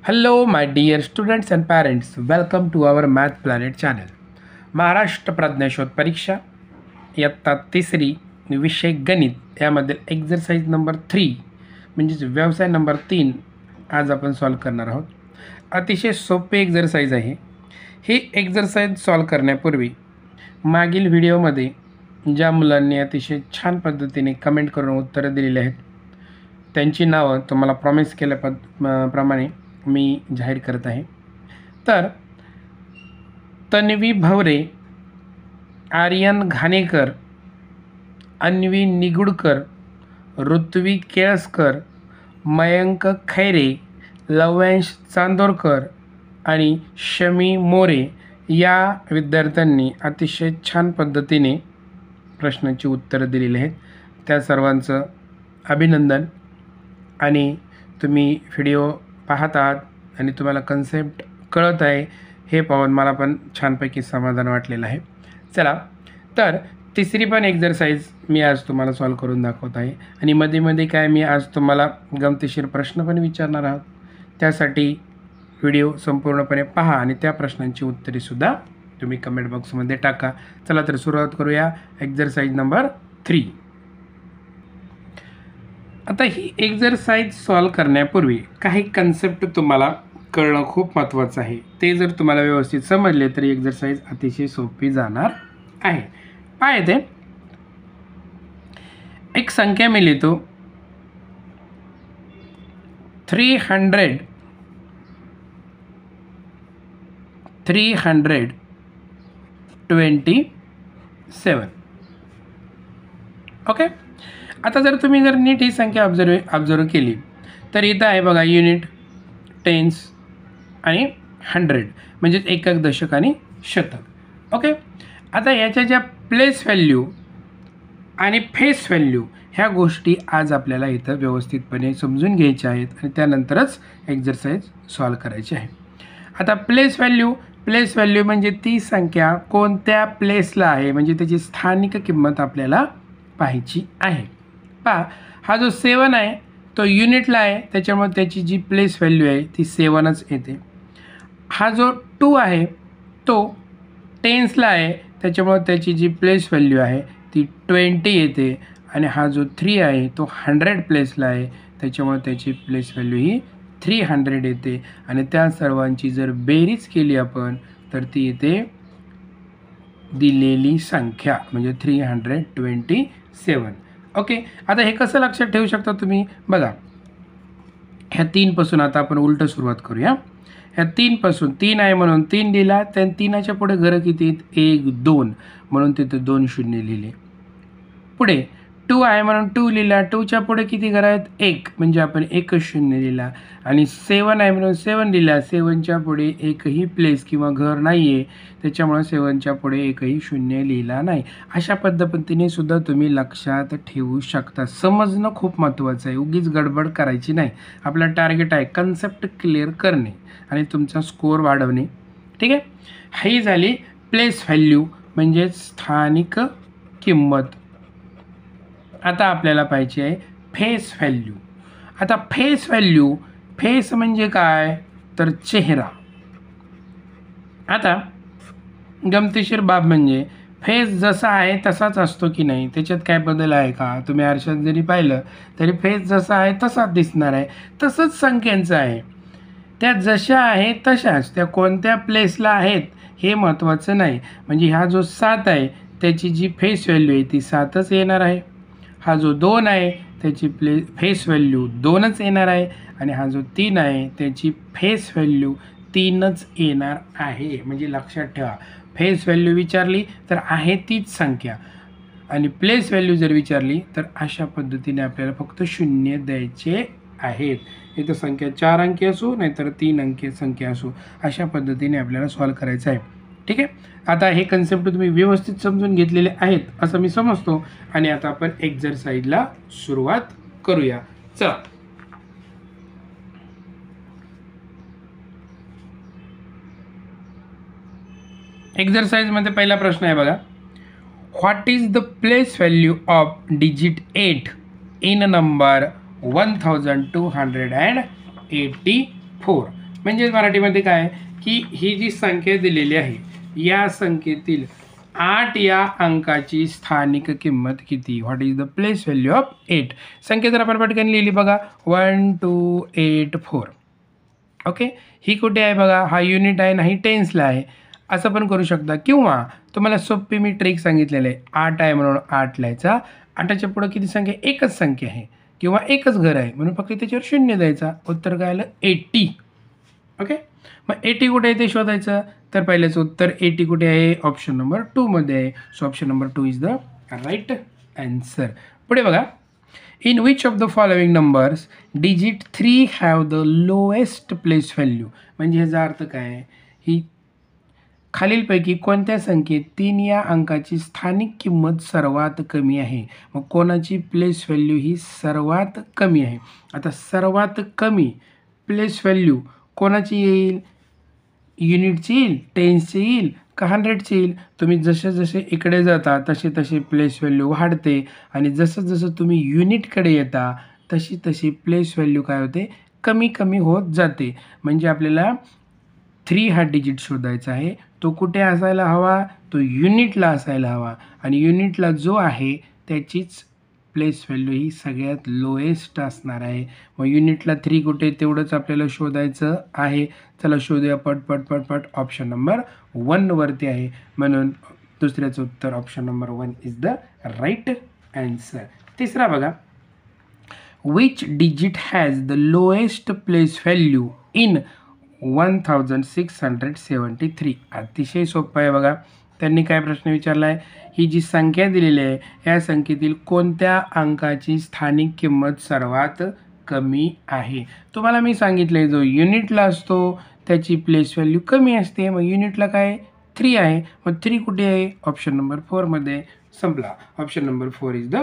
Hello, my dear students and parents. Welcome to our Math Planet channel. Maharashtra प्रज्ञाशोध परीक्षा इयत्ता तिसरी विषय गणित यामधील एक्झरसाइज नंबर 3 म्हणजेच व्यवसाय नंबर 3 आज आपण सॉल्व करणार आहोत. अतिशय सोपे एक्झरसाइज आहे. ही एक्झरसाइज सॉल्व करण्यापूर्वी मागील व्हिडिओमध्ये ज्या मुलांनी अतिशय छान पद्धतीने कमेंट करून उत्तरं दिलेली आहेत त्यांची नावं तुम्हाला प्रॉमिस केल्याप्रमाणे मी जाहीर करत आहे. तर तन्वी भवरे, आर्यन घाणेकर, अन्वी निगुडकर, ऋत्वी केळसकर, मयंक खैरे, लवयांश चांदोरकर आणि शमी मोरे या विद्यार्थ्यांनी अतिशय छान पद्धतीने प्रश्नाची उत्तरं दिलेली आहेत. त्या सर्वांचं अभिनंदन. आणि तुम्ही व्हिडिओ पाहत आहात आणि तुम्हाला कन्सेप्ट कळत आहे हे पाहून मला पण छानपैकी समाधान वाटलेलं आहे. चला तर तिसरी पण एक्झरसाइज मी आज तुम्हाला सॉल्व करून दाखवत आहे. आणि मध्ये मध्ये काय मी आज तुम्हाला गमतीशीर प्रश्न पण विचारणार आहोत. त्यासाठी व्हिडिओ संपूर्णपणे पहा आणि त्या प्रश्नांची उत्तरेसुद्धा तुम्ही कमेंट बॉक्समध्ये टाका. चला तर सुरुवात करूया एक्झरसाइज नंबर 3. आता ही एक्झरसाइज सॉल्व करण्यापूर्वी काही कन्सेप्ट तुम्हाला कळणं खूप महत्त्वाचं आहे. ते जर तुम्हाला व्यवस्थित समजले तर एक्झरसाइज अतिशय सोपी जाणार आहे. काय ते एक संख्या मी लिहितो 327. ओके. आता जर तुम्ही नीट ही संख्या ऑब्झर्व केली तर इथं आहे बघा युनिट, टेन्स आणि 100 म्हणजे एकक, दशक आणि शतक. ओके. आता याच्या ज्या प्लेस व्हॅल्यू आणि फेस व्हॅल्यू ह्या गोष्टी आज आपल्याला इथं व्यवस्थितपणे समजून घ्यायच्या आहेत आणि त्यानंतरच एक्झरसाइज सॉल्व करायची आहे. आता प्लेस व्हॅल्यू म्हणजे ती संख्या कोणत्या प्लेसला आहे म्हणजे त्याची स्थानिक किंमत आपल्याला पाहायची आहे. पहा, हा जो 7 आहे तो युनिटला आहे त्याच्यामुळे त्याची जी प्लेस व्हॅल्यू आहे ती 7च येते. हा जो 2 आहे तो टेन्सला आहे त्याच्यामुळे त्याची जी प्लेस व्हॅल्यू आहे ती 20 येते. आणि हा जो 3 आहे तो 100 प्लेसला आहे त्याच्यामुळे त्याची प्लेस व्हॅल्यू ही 300 येते. आणि त्या सर्वांची जर बेरीज केली आपण तर ती येते दिलेली संख्या म्हणजे 327. ओके. आता हे कसं लक्षात ठेवू शकता तुम्ही बघा, ह्या 3 पासून आता आपण उलट सुरुवात करूया. ह्या 3 पासून 3 आहे म्हणून 3 लिहिला, त्या 3च्या पुढे घरं किती आहेत 1 2 म्हणून तिथे 2 शून्य लिहिले. पुढे 2 आहे म्हणून 2 लिहिला, 2च्या पुढे किती घरं आहेत 1 म्हणजे आपण 1 शून्य लिहिला. आणि 7 आहे म्हणून 7 लिहिला, 7च्या पुढे एकही प्लेस किंवा घर नाही आहे त्याच्यामुळे 7च्या पुढे एकही शून्य लिहिला नाही. अशा पद्धतीने सुद्धा तुम्ही लक्षात ठेवू शकता. समजणं खूप महत्त्वाचं आहे. उगीच गडबड करायची नाही. आपला टार्गेट आहे कन्सेप्ट क्लिअर करणे आणि तुमचा स्कोअर वाढवणे. ठीक आहे. ही झाली प्लेस व्हॅल्यू म्हणजे स्थानिक किंमत. आता आपल्याला पाहिजे आहे फेस व्हॅल्यू. आता फेस म्हणजे काय तर चेहरा. आता गमतीशीर बाब म्हणजे फेस जसा आहे तसाच असतो की नाही, त्याच्यात काय बदल आहे का? तुम्ही आरशात जरी पाहिलं तरी फेस जसा आहे तसाच दिसणार आहे. तसंच संख्यांचं आहे, त्या जशा आहेत तशाच, त्या कोणत्या प्लेसला आहेत हे महत्त्वाचं नाही. म्हणजे हा जो 7 आहे त्याची जी फेस व्हॅल्यू आहे ती 7च येणार आहे. हा जो 2 आहे त्याची फेस व्हॅल्यू 2च येणार आहे. आणि हा जो 3 आहे त्याची फेस व्हॅल्यू 3च येणार आहे. म्हणजे लक्षात ठेवा, फेस व्हॅल्यू विचारली तर आहे तीच संख्या आणि प्लेस व्हॅल्यू जर विचारली तर अशा पद्धतीने आपल्याला फक्त शून्य द्यायचे आहेत. इथं संख्या 4 अंकी असो नाहीतर 3 अंकी संख्या असो अशा पद्धतीने आपल्याला सॉल्व करायचं आहे. ठीक आहे. आता हे कन्सेप्ट तुम्ही व्यवस्थित समजून घेतलेले आहेत असं मी समजतो. आणि आता आपण एक्झरसाइजला सुरुवात करूया. चला. एक्झरसाइजमध्ये पहिला प्रश्न आहे बघा, what is the place value of digit 8 in number 1284. म्हणजे मराठीमध्ये काय आहे की ही जी संख्या दिलेली आहे या संख्येतील 8 या अंकाची स्थानिक किंमत किती. What is the place value of 8. संख्या जर आपण पटकन लिहिली बघा 1 2 8 4. ओके, ही कुठे आहे बघा, हा युनिट आहे नाही टेन्सला आहे. असं पण करू शकता किंवा तुम्हाला सोपी मी ट्रिक सांगितलेलं आहे. 8 आहे म्हणून 8 लिहायचा. 8च्या पुढं किती संख्या, एकच संख्या आहे किंवा एकच घर आहे म्हणून फक्त त्याच्यावर 0 द्यायचा. उत्तर काय आलं 80. ओके, मग 80 कुठे आहे ते शोधायचं. तर पहिल्याचं उत्तर 80 कुठे आहे, ऑप्शन नंबर 2 मध्ये आहे. So option number 2 is the right answer. पुढे बघा, in which of the following numbers digit 3 have the lowest place value. म्हणजे ह्याचा अर्थ काय आहे, ही खालीलपैकी कोणत्या संख्येत 3 या अंकाची स्थानिक किंमत सर्वात कमी आहे. मग कोणाची प्लेस व्हॅल्यू ही सर्वात कमी आहे. आता सर्वात कमी प्लेस व्हॅल्यू कोणाची येईल, युनिटची येईल, टेन्सची येईल का 100ची येईल. तुम्ही जसे जसे इकडे जाता तसे तसे प्लेस व्हॅल्यू वाढते आणि जसं जसं तुम्ही युनिटकडे येता तशी तशी प्लेस व्हॅल्यू काय होते, कमी कमी होत जाते. म्हणजे आपल्याला 3 हा डिजिट शोधायचा आहे. तो कुठे असायला हवा, तो युनिटला असायला हवा आणि युनिटला जो आहे त्याचीच प्लेस व्हॅल्यू ही सगळ्यात लोएस्ट असणार आहे. मग युनिटला 3 कुठे तेवढंच आपल्याला शोधायचं आहे. चला शोधूया पट पट पट पट. ऑप्शन नंबर 1 वरती आहे म्हणून दुसऱ्याचं उत्तर option number 1 is the right answer. तिसरा बघा, which digit has the lowest place value in 1673. अतिशय सोपं आहे बघा. त्यांनी काय प्रश्न विचारला आहे, ही जी संख्या दिलेली आहे या संख्येतील कोणत्या अंकाची स्थानिक किंमत सर्वात कमी आहे. तुम्हाला मी सांगितले जो युनिटला असतो त्याची प्लेस व्हॅल्यू कमी असते. मग युनिटला काय 3 आहे, मग 3 कुठे आहे, ऑप्शन नंबर 4 मध्ये. संपला. Option number 4 is the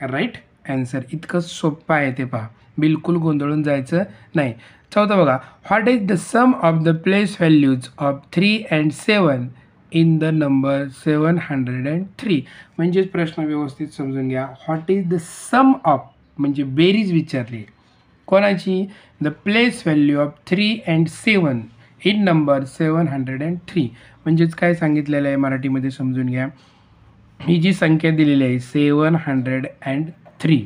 right answer. इतकं सोपं आहे ते पहा, बिलकुल गोंधळून जायचं नाही. चौथा बघा, what is the sum of the place values of 3 and 7 in the number 703. म्हणजेच प्रश्न व्यवस्थित समजून घ्या. What is the sum of म्हणजे बेरीज विचारली कोणाची, the place value of 3 and 7 in number 703. म्हणजेच काय सांगितलेलं आहे मराठीमध्ये समजून घ्या. ही जी संख्या दिलेली आहे 703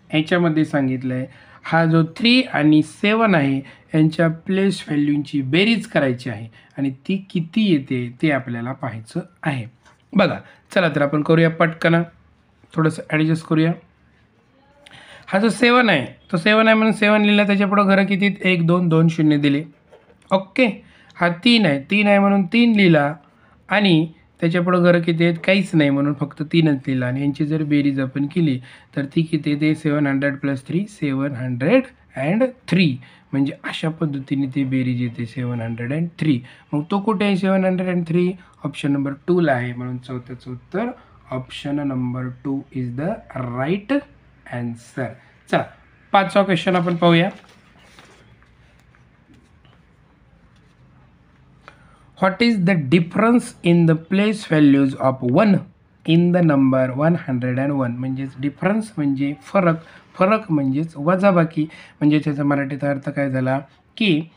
याच्यामध्ये सांगितलं आहे हा जो 3 आणि 7 आहे यांच्या प्लेस व्हॅल्यूंची बेरीज करायची आहे आणि ती किती येते ते आपल्याला पाहायचं आहे. बघा चला तर आपण करूया पटकन, थोडंसं ॲडजस्ट करूया. हा जो 7 आहे तो 7 आहे म्हणून 7 लिहिला, त्याच्यापुढं घरं किती 1 2 2 0 दिले. ओके, हा 3 आहे म्हणून 3 लिहिला आणि त्याच्यापुढं घरं किती आहेत, काहीच नाही म्हणून फक्त 3च लिहिला आणि यांची जर बेरीज आपण केली तर ती किती येते 700 + 3 703. म्हणजे अशा पद्धतीने ती बेरीज येते 703. मग तो कुठे आहे 703, ऑप्शन नंबर 2ला आहे म्हणून चौथ्याचं उत्तर option number 2 is the right answer. चला 5वा क्वेश्चन आपण पाहूया. What is the difference in the place values of 1 in the number 101. म्हणजेच डिफरन्स म्हणजे फरक, फरक म्हणजेच वजाबाकी. म्हणजे त्याचा मराठीचा अर्थ काय झाला की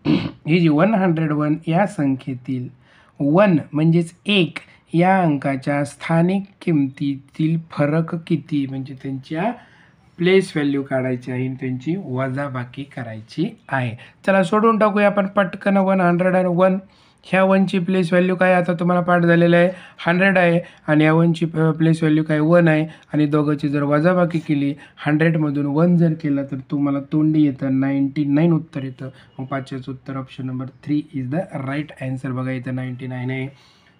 ही जी 101 या संख्येतील 1 म्हणजेच 1 या अंकाच्या स्थानिक किमतीतील फरक किती, म्हणजे त्यांच्या प्लेस व्हॅल्यू काढायची आहे, त्यांची वजाबाकी करायची आहे. चला सोडून टाकूया आपण पटकन. 101 ह्या 1ची प्लेस व्हॅल्यू काय, आता तुम्हाला पाठ झालेलं आहे 100 आहे आणि या 1ची प्लेस व्हॅल्यू काय 1 आहे आणि दोघांची जर वजाबाकी केली 100मधून 1 जर केला तर तुम्हाला तोंडी येतं 99 उत्तर येतं. मग 5चं उत्तर option number 3 is the right answer. बघा इथं 99 आहे.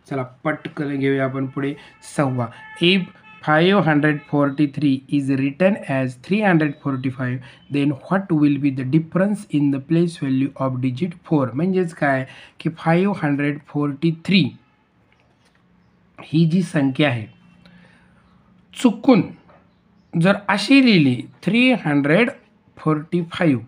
चला पटकन घेऊया आपण पुढे 6वा. If 543 is written as 345 then what will be the difference in the place value of digit 4. म्हणजेच काय की 543 ही जी संख्या आहे चुकून जर अशी लिहिली 345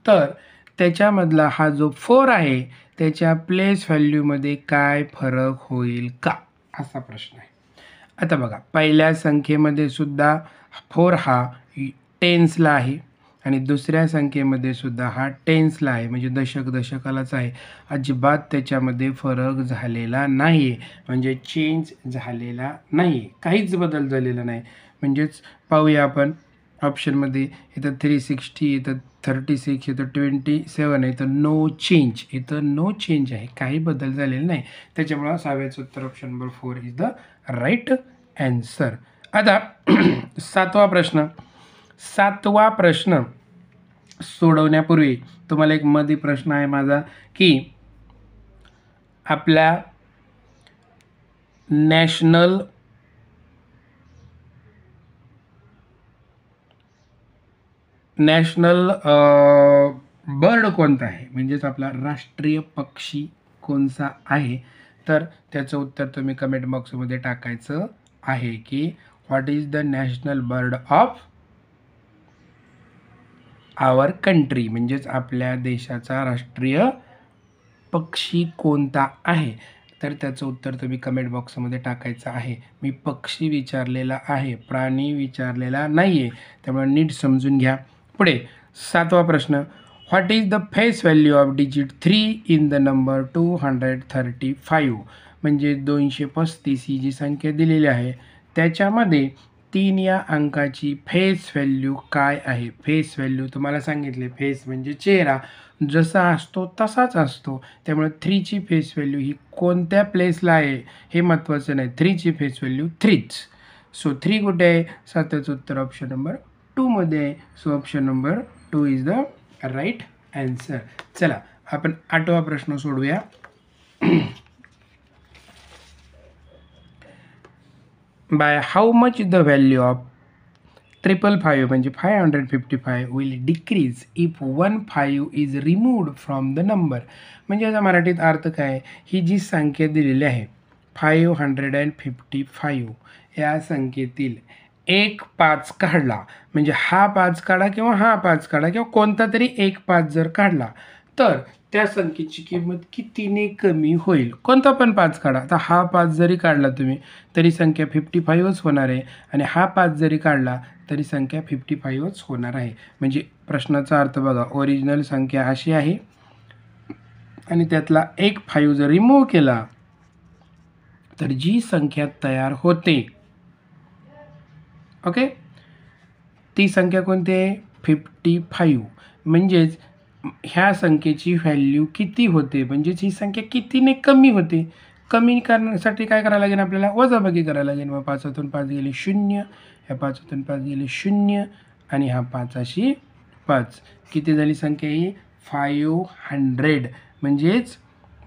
तर त्याच्यामधला हा जो 4 आहे त्याच्या प्लेस व्हॅल्यूमध्ये काय फरक होईल का, असा प्रश्न आहे. आता बघा पहिल्या संख्येमध्ये सुद्धा 4 हा टेन्सला आहे आणि दुसऱ्या संख्येमध्ये सुद्धा हा टेन्सला आहे, म्हणजे दशक दशकालाच आहे. अजिबात त्याच्यामध्ये फरक झालेला नाही आहे, म्हणजे चेंज झालेला नाही आहे, काहीच बदल झालेला नाही. म्हणजेच पाहूया आपण ऑप्शनमध्ये, इथं 360, इथं 36, इथं 27 आहे, इथं नो चेंज, इथं नो चेंज आहे, काही बदल झालेला नाही. त्याच्यामुळं 6व्याचं उत्तर option number 4 is the right answer. आता 7वा प्रश्न सोडवण्यापूर्वी तुम्हाला एक मध्ये प्रश्न आहे माझा, की आपल्या नॅशनल बर्ड कोणता आहे, म्हणजेच आपला राष्ट्रीय पक्षी कोणता आहे. तर त्याचं उत्तर तुम्ही कमेंट बॉक्समध्ये टाकायचं आहे, की what is the national bird of our country, म्हणजेच आपल्या देशाचा राष्ट्रीय पक्षी कोणता आहे. तर त्याचं उत्तर तुम्ही कमेंट बॉक्समध्ये टाकायचं आहे. मी पक्षी विचारलेला आहे, प्राणी विचारलेला नाही आहे, त्यामुळे नीट समजून घ्या. पुढे 7वा प्रश्न, what is the face value of digit 3 in the number 235, म्हणजे 235 ही जी संख्या दिलेली आहे त्याच्यामध्ये 3 या अंकाची फेस व्हॅल्यू काय आहे. फेस व्हॅल्यू तुम्हाला सांगितले, फेस म्हणजे चेहरा, जसा असतो तसाच असतो, त्यामुळे 3ची फेस व्हॅल्यू ही कोणत्या प्लेसला आहे हे महत्त्वाचं नाही. 3ची फेस व्हॅल्यू 3च. सो 3 कुठे आहे, 7चं उत्तर ऑप्शन नंबर 2 मध्ये आहे. So option number 2 is the right answer. चला आपण 8वा प्रश्न सोडूया. By how much the value of 555 म्हणजे 555 will decrease if 15 is removed from the number. म्हणजे याचा मराठीत अर्थ काय, ही जी संख्या दिलेली आहे 555 या संख्येतील एक 5 काढला, म्हणजे हा 5 काढा किंवा हा 5 काढा किंवा कोणता तरी एक 5 जर काढला तर त्या संख्येची किंमत कितीने कमी होईल. कोणता पण 5 काढा, आता हा 5 जरी काढला तुम्ही तरी संख्या 55च होणार आहे, आणि हा 5 जरी काढला तरी संख्या 55च होणार आहे. म्हणजे प्रश्नाचा अर्थ बघा, ओरिजिनल संख्या अशी आहे आणि त्यातला एक 5 जर रिमूव्ह केला तर जी संख्या तयार होते, ओके, ती संख्या कोणती आहे 55. म्हणजेच ह्या संख्येची व्हॅल्यू किती होते, म्हणजेच ही संख्या कितीने कमी होते. कमी करण्यासाठी काय करायला लागेल, आपल्याला वजाबाकी करायला लागेल. मग 5तून 5 गेले 0, ह्या 5तून 5 गेले 0, आणि हा 5शी 5, किती झाली संख्या ही 500. म्हणजेच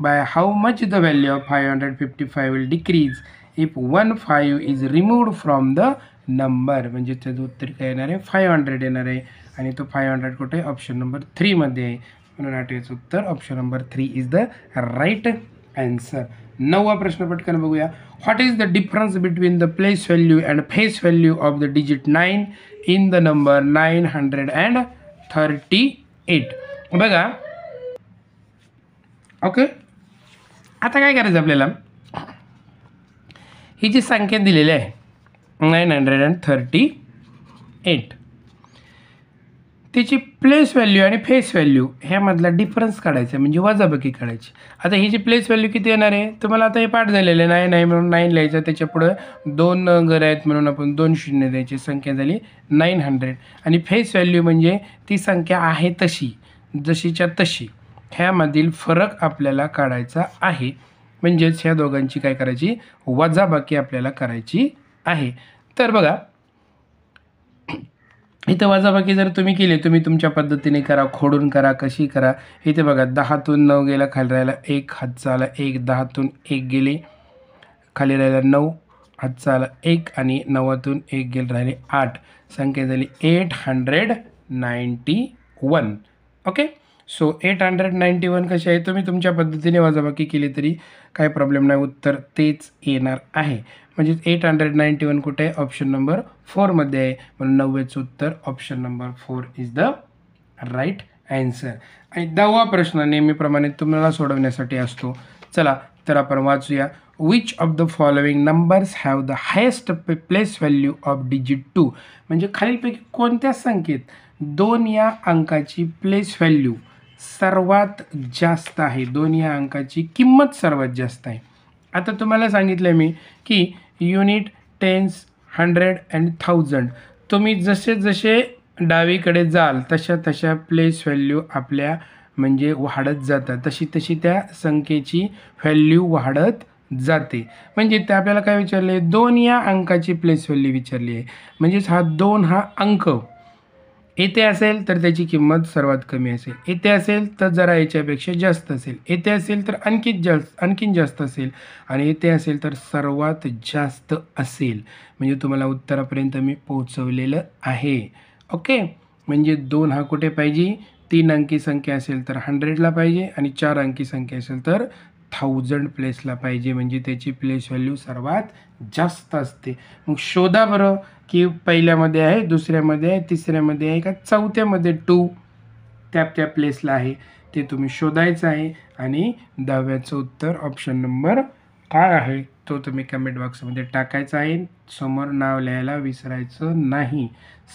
by how much the value of 555 will decrease if 15 is removed from the number. म्हणजे त्याचं उत्तर काय येणार आहे 500 येणार आहे, आणि तो 500 कुठे ऑप्शन नंबर 3 मध्ये आहे. म्हणून आठव्याचं उत्तर option number 3 is the right answer. 9वा प्रश्न पटकन बघूया. What is the difference between the place value and face value of the digit 9 in the number 938. बघा, ओके, आता काय करायचं आपल्याला, ही जी संख्या दिलेली आहे 938, त्याची प्लेस व्हॅल्यू आणि फेस व्हॅल्यू ह्यामधला डिफरन्स काढायचा, म्हणजे वजाबाकी काढायची. आता ही जी प्लेस व्हॅल्यू किती येणार आहे, तुम्हाला आता हे पाठ झालेलं आहे. 9 आहे म्हणून 9 लिहायचं, त्याच्यापुढं 2 घरं आहेत म्हणून आपण 2 शून्य द्यायची, संख्या झाली 900. आणि फेस व्हॅल्यू म्हणजे ती संख्या आहे तशी, जशीच्या तशी, ह्यामधील फरक आपल्याला काढायचा आहे. म्हणजेच ह्या दोघांची काय करायची, वजाबाकी आपल्याला करायची आहे. तर बघा, इथं वजाबाकी जर तुम्ही केली, तुम्ही तुमच्या पद्धतीने करा, खोडून करा, कशी करा. इथे बघा 10तून 9 गेला, खाली राहिला 1, हातचा आला 1, 10तून 1 गेले, खाली राहिला 9, हातचा आला 1, आणि 9तून 1 गेले, राहिले 8, संख्या झाली 891. ओके, सो 891 कशी आहे, तुम्ही तुमच्या पद्धतीने वजाबाकी केली तरी काही प्रॉब्लेम नाही, उत्तर तेच येणार आहे. म्हणजेच 891 कुठे आहे, ऑप्शन नंबर 4 मध्ये आहे. म्हणून 9वेचं उत्तर option number 4 is the right answer. आणि 10वा प्रश्न नेहमीप्रमाणे तुम्हाला सोडवण्यासाठी असतो. चला तर आपण वाचूया. Which of the following numbers have the highest place value of digit 2, म्हणजे खालीलपैकी कोणत्या संख्येत 2 या अंकाची प्लेस व्हॅल्यू सर्वात जास्त आहे, 2 या अंकाची किंमत सर्वात जास्त आहे. आता तुम्हाला सांगितलं मी की युनिट, टेन्स, 100 अँड 1000 तुम्ही जसे जसे डावीकडे जाल तशा तशा प्लेस व्हॅल्यू आपल्या म्हणजे वाढत जातात, तशी तशी त्या संख्येची व्हॅल्यू वाढत जाते. म्हणजे ते आपल्याला काय विचारले, 2 या अंकाची प्लेस व्हॅल्यू विचारली आहे. म्हणजेच हा 2 हा अंक येथे असेल तर त्याची किंमत सर्वात कमी असेल, येथे असेल तर जरा याच्यापेक्षा जास्त असेल, येथे असेल तर आणखीन जास्त असेल, आणि येथे असेल तर सर्वात जास्त असेल. म्हणजे तुम्हाला उत्तरापर्यंत मी पोहोचवलेलं आहे. ओके. म्हणजे 2 हा कुठे पाहिजे, 3 अंकी संख्या असेल तर 100ला पाहिजे, आणि 4 अंकी संख्या असेल तर 1000 प्लेसला पाहिजे. म्हणजे त्याची प्लेस व्हॅल्यू सर्वात जास्त असते. मग शोधा बरं की पहिल्यामध्ये आहे, दुसऱ्यामध्ये आहे, तिसऱ्यामध्ये आहे का चौथ्यामध्ये 2 त्या प्लेसला आहे, ते तुम्ही शोधायचं आहे. आणि 10व्याचं उत्तर ऑप्शन नंबर काय आहे तो तुम्ही कमेंट बॉक्समध्ये टाकायचा आहे. समोर नाव लिहायला विसरायचं नाही.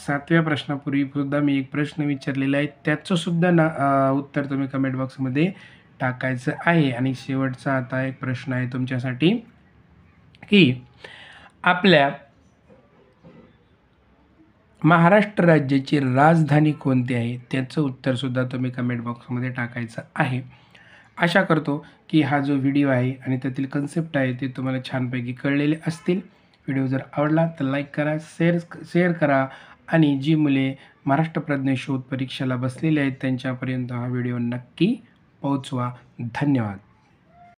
7व्या प्रश्नापूर्वी सुद्धा मी एक प्रश्न विचारलेला आहे, त्याचं सुद्धा उत्तर तुम्ही कमेंट बॉक्समध्ये टाकायचं आहे. आणि शेवटचा आता एक प्रश्न आहे तुमच्यासाठी की आपल्या महाराष्ट्र राज्याची राजधानी कोणती आहे, त्याचं उत्तरसुद्धा तुम्ही कमेंट बॉक्समध्ये टाकायचं आहे. आशा करतो की हा जो व्हिडिओ आहे आणि त्यातील कन्सेप्ट आहे ते तुम्हाला छानपैकी कळलेले असतील. व्हिडिओ जर आवडला तर लाईक करा, शेअर करा, आणि जी मुले महाराष्ट्र प्रज्ञा शोध परीक्षेला बसलेली आहेत त्यांच्यापर्यंत हा व्हिडिओ नक्की पोहोचवा. धन्यवाद.